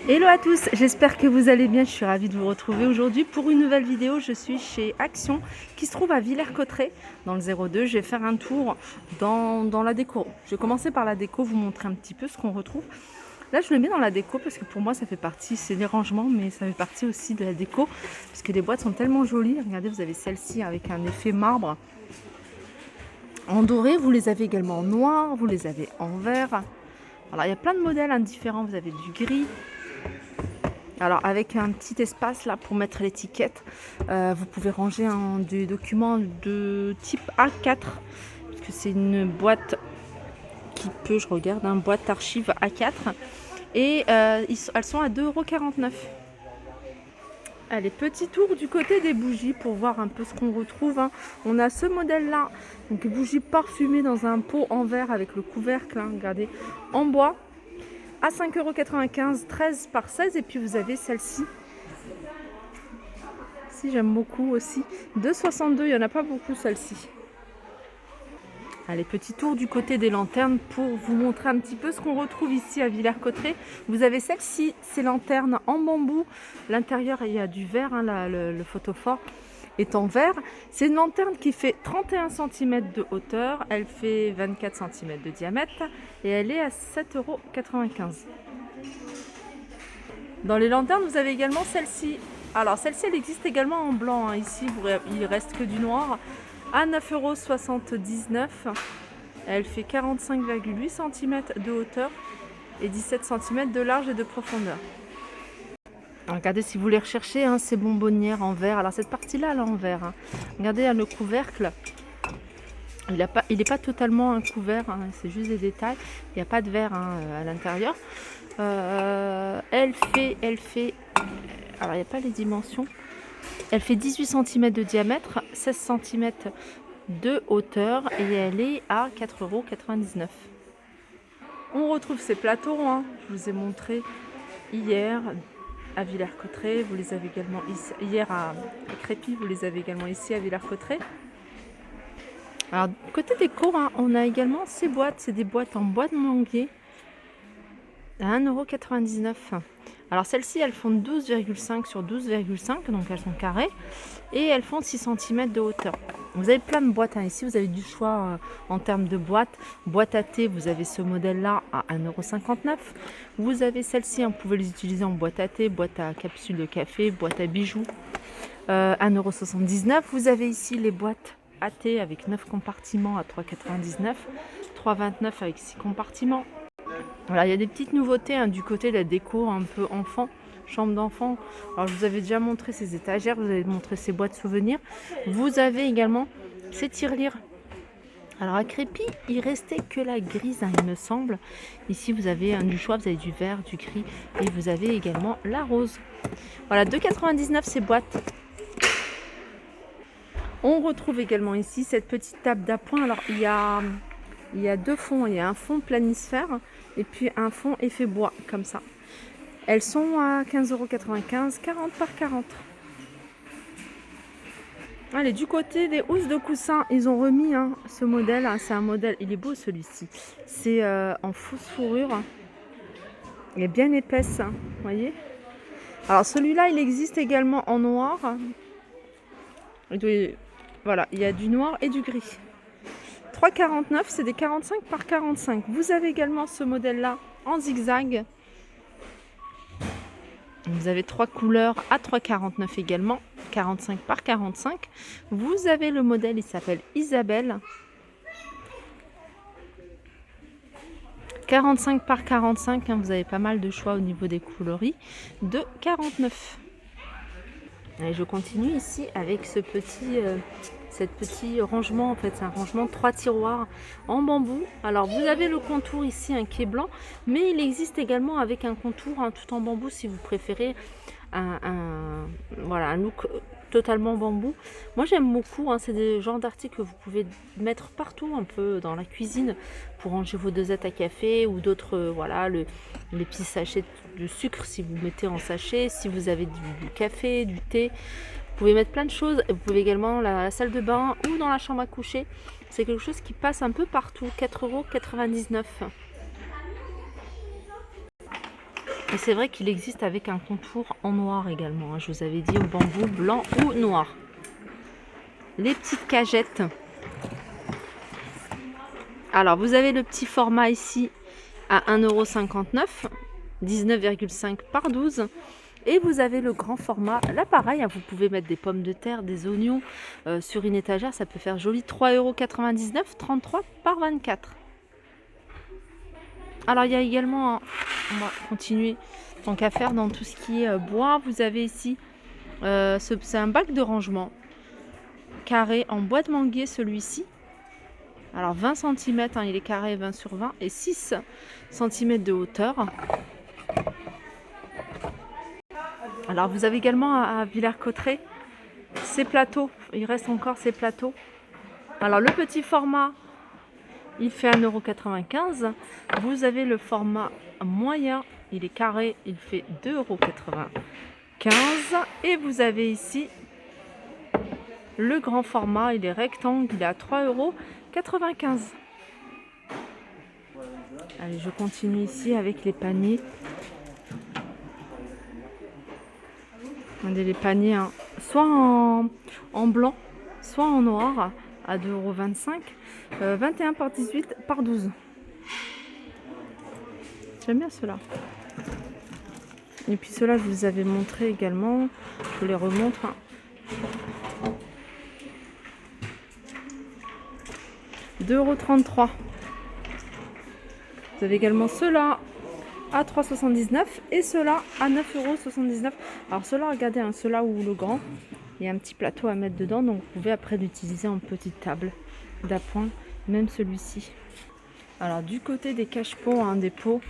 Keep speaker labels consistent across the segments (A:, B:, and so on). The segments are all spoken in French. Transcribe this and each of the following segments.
A: Hello à tous, j'espère que vous allez bien, je suis ravie de vous retrouver aujourd'hui pour une nouvelle vidéo. Je suis chez Action qui se trouve à Villers-Cotterêts dans le 02. Je vais faire un tour dans la déco. Je vais commencer par la déco, vous montrer un petit peu ce qu'on retrouve. Là je le mets dans la déco parce que pour moi ça fait partie, c'est des rangements mais ça fait partie aussi de la déco parce que les boîtes sont tellement jolies. Regardez, vous avez celle-ci avec un effet marbre en doré, vous les avez également en noir, vous les avez en vert. Alors il y a plein de modèles différents, vous avez du gris. Alors avec un petit espace là pour mettre l'étiquette, vous pouvez ranger des documents de type A4 parce que c'est une boîte qui peut, je regarde, une boîte archive A4 et elles sont à 2,49 €. Allez, petit tour du côté des bougies pour voir un peu ce qu'on retrouve. On a ce modèle là, donc bougie parfumée dans un pot en verre avec le couvercle, regardez, en bois. À 5,95 €, 13 par 16, et puis vous avez celle-ci. Si, j'aime beaucoup aussi. 2,62 €, il n'y en a pas beaucoup celle-ci. Allez, petit tour du côté des lanternes pour vous montrer un petit peu ce qu'on retrouve ici à Villers-Cotterêts. Vous avez celle-ci, ces lanternes en bambou. L'intérieur, il y a du verre, le photophore est en verre. C'est une lanterne qui fait 31 cm de hauteur, elle fait 24 cm de diamètre et elle est à 7,95 €. Dans les lanternes, vous avez également celle-ci. Alors celle-ci, elle existe également en blanc. Ici, il reste que du noir. À 9,79 €. Elle fait 45,8 cm de hauteur et 17 cm de large et de profondeur. Alors, regardez, si vous les recherchez, ces bonbonnières en verre. Alors cette partie-là, elle est en verre. Regardez le couvercle. Il n'est pas totalement un couvert, c'est juste des détails. Il n'y a pas de verre à l'intérieur. Elle fait, alors il n'y a pas les dimensions. Elle fait 18 cm de diamètre, 16 cm de hauteur et elle est à 4,99 €. On retrouve ces plateaux, je vous ai montré hier à Villers-Cotterêts. Vous les avez également ici, hier à Crépy, vous les avez également ici à Villers-Cotterêts. Alors côté déco, on a également ces boîtes, c'est des boîtes en bois de manguier à 1,99 €. Alors celles-ci, elles font 12,5 sur 12,5, donc elles sont carrées et elles font 6 cm de hauteur. Vous avez plein de boîtes ici, vous avez du choix en termes de boîtes. Boîte à thé, vous avez ce modèle-là à 1,59 €. Vous avez celle-ci, vous pouvez les utiliser en boîte à thé, boîte à capsule de café, boîte à bijoux, 1,79 €. Vous avez ici les boîtes à thé avec 9 compartiments à 3,99 €, 3,29 € avec 6 compartiments. Voilà, il y a des petites nouveautés du côté de la déco un peu enfant, chambre d'enfant. Alors je vous avais déjà montré ces étagères, vous avez montré ces boîtes souvenirs. Vous avez également ces tirelires. Alors à Crépy, il restait que la grise, il me semble. Ici vous avez du choix, vous avez du vert, du gris et vous avez également la rose. Voilà, 2,99 € ces boîtes. On retrouve également ici cette petite table d'appoint. Alors il y a deux fonds, il y a un fond planisphère et puis un fond effet bois comme ça. Elles sont à 15,95 €, 40 par 40. Allez, du côté des housses de coussin, ils ont remis ce modèle. C'est un modèle, il est beau celui-ci. C'est en fausse fourrure. Il est bien épaisse, vous voyez. Alors celui-là, il existe également en noir. Voilà, il y a du noir et du gris. 3,49 €, c'est des 45 par 45. Vous avez également ce modèle-là en zigzag. Vous avez 3 couleurs à 3,49 € également, 45 par 45. Vous avez le modèle, il s'appelle Isabelle. 45 par 45, vous avez pas mal de choix au niveau des coloris, de 49. Allez, je continue ici avec ce petit rangement. En fait, c'est un rangement de 3 tiroirs en bambou. Alors vous avez le contour ici qui est blanc, mais il existe également avec un contour tout en bambou si vous préférez un look totalement bambou. Moi j'aime beaucoup, c'est des genres d'articles que vous pouvez mettre partout un peu dans la cuisine pour ranger vos dosettes à café ou d'autres, les petits sachets de sucre si vous mettez en sachet, si vous avez du café, du thé. Vous pouvez mettre plein de choses. Vous pouvez également la salle de bain ou dans la chambre à coucher. C'est quelque chose qui passe un peu partout. 4,99 €. Et c'est vrai qu'il existe avec un contour en noir également, hein. Je vous avais dit au bambou blanc ou noir. Les petites cagettes. Alors vous avez le petit format ici à 1,59 €, 19,5 par 12. Et vous avez le grand format. Là pareil, hein, vous pouvez mettre des pommes de terre, des oignons sur une étagère. Ça peut faire joli. 3,99 €, 33 par 24. Alors il y a également, on va continuer tant qu'à faire dans tout ce qui est bois. Vous avez ici, c'est un bac de rangement carré en bois de manguier celui-ci. Alors 20 cm, hein, il est carré 20 sur 20 et 6 cm de hauteur. Alors vous avez également à Villers-Cotterêts ces plateaux, il reste encore ces plateaux. Alors le petit format, il fait 1,95 €. Vous avez le format moyen, il est carré, il fait 2,95 €. Et vous avez ici le grand format, il est rectangle, il est à 3,95 €. Allez, je continue ici avec les paniers. Regardez les paniers, hein, soit en blanc, soit en noir, à 2,25 €, 21 par 18 par 12. J'aime bien ceux-là. Et puis ceux-là, je vous avais montré également. Je vous les remontre. 2,33 €. Vous avez également ceux-là à 3,79 € et ceux-là à 9,79 €. Alors ceux-là, regardez, hein, ceux-là ou le grand, il y a un petit plateau à mettre dedans, donc vous pouvez après l'utiliser en petite table d'appoint, même celui-ci. Alors du côté des cache-pots, hein, des pots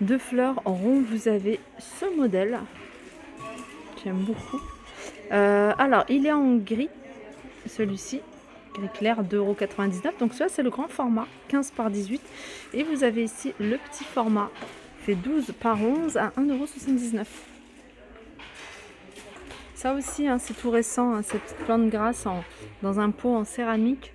A: de fleurs ronds, vous avez ce modèle. J'aime beaucoup. Alors il est en gris, celui-ci. Gris clair, 2,99 €. Donc ça c'est le grand format, 15 par 18. Et vous avez ici le petit format, fait 12 par 11 à 1,79 €. Ça aussi, hein, c'est tout récent, hein, cette petite plante grasse dans un pot en céramique.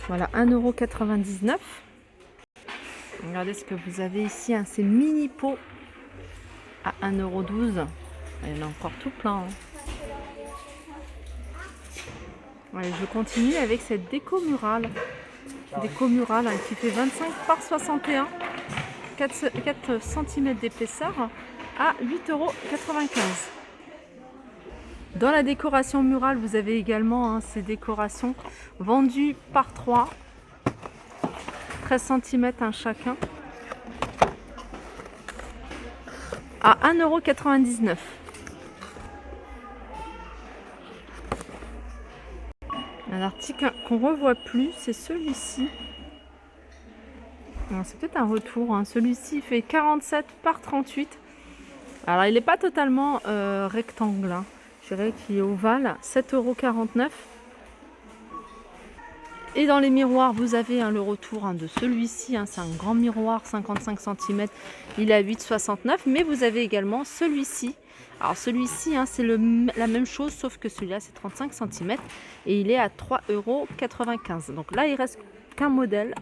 A: Voilà, 1,99 €. Regardez ce que vous avez ici, hein, ces mini pots à 1,12 €. Il y en a encore tout plein, hein. Allez, je continue avec cette déco murale. Déco murale, hein, qui fait 25 par 61, 4 cm d'épaisseur à 8,95 €. Dans la décoration murale, vous avez également, hein, ces décorations vendues par 3, 13 cm un chacun, à 1,99 €. Un article qu'on ne revoit plus, c'est celui-ci. C'est peut-être un retour, hein. Celui-ci fait 47 par 38. Alors il n'est pas totalement rectangle, hein. Je dirais qu'il est ovale, 7,49 €. Et dans les miroirs, vous avez, hein, le retour, hein, de celui-ci, hein, c'est un grand miroir, 55 cm, il est à 8,69 €. Mais vous avez également celui-ci. Alors celui-ci, hein, c'est la même chose, sauf que celui-là c'est 35 cm et il est à 3,95 €. Donc là il reste qu'un modèle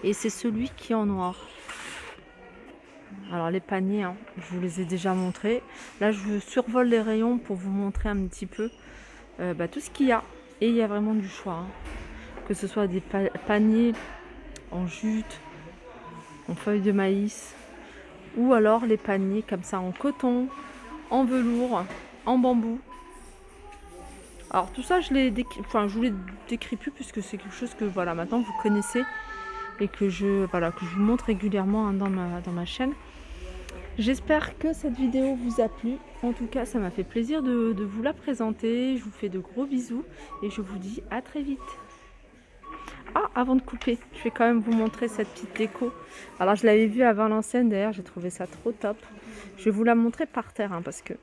A: et c'est celui qui est en noir. Alors les paniers, hein, je vous les ai déjà montrés. Là je survole les rayons pour vous montrer un petit peu tout ce qu'il y a. Et il y a vraiment du choix, hein. Que ce soit des paniers en jute, en feuilles de maïs, ou alors les paniers comme ça en coton, en velours, en bambou. Alors tout ça, je vous l'ai décrit plus puisque c'est quelque chose que voilà, maintenant vous connaissez et que je vous montre régulièrement, hein, dans ma chaîne. J'espère que cette vidéo vous a plu. En tout cas, ça m'a fait plaisir de vous la présenter. Je vous fais de gros bisous et je vous dis à très vite. Ah, avant de couper, je vais quand même vous montrer cette petite déco. Alors je l'avais vue à Valenciennes, d'ailleurs j'ai trouvé ça trop top. Je vais vous la montrer par terre, hein, parce que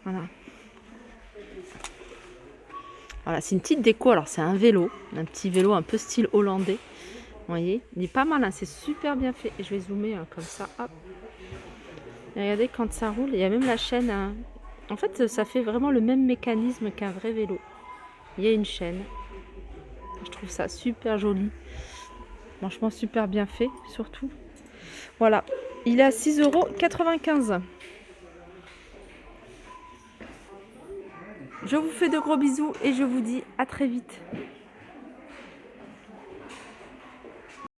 A: voilà. Voilà, c'est une petite déco. Alors c'est un vélo, un petit vélo un peu style hollandais. Vous voyez, il est pas mal, hein, c'est super bien fait. Et je vais zoomer, hein, comme ça, hop. Et regardez quand ça roule, il y a même la chaîne, hein. En fait, ça fait vraiment le même mécanisme qu'un vrai vélo. Il y a une chaîne. Je trouve ça super joli. Franchement, super bien fait, surtout. Voilà, il est à 6,95 €. Je vous fais de gros bisous et je vous dis à très vite.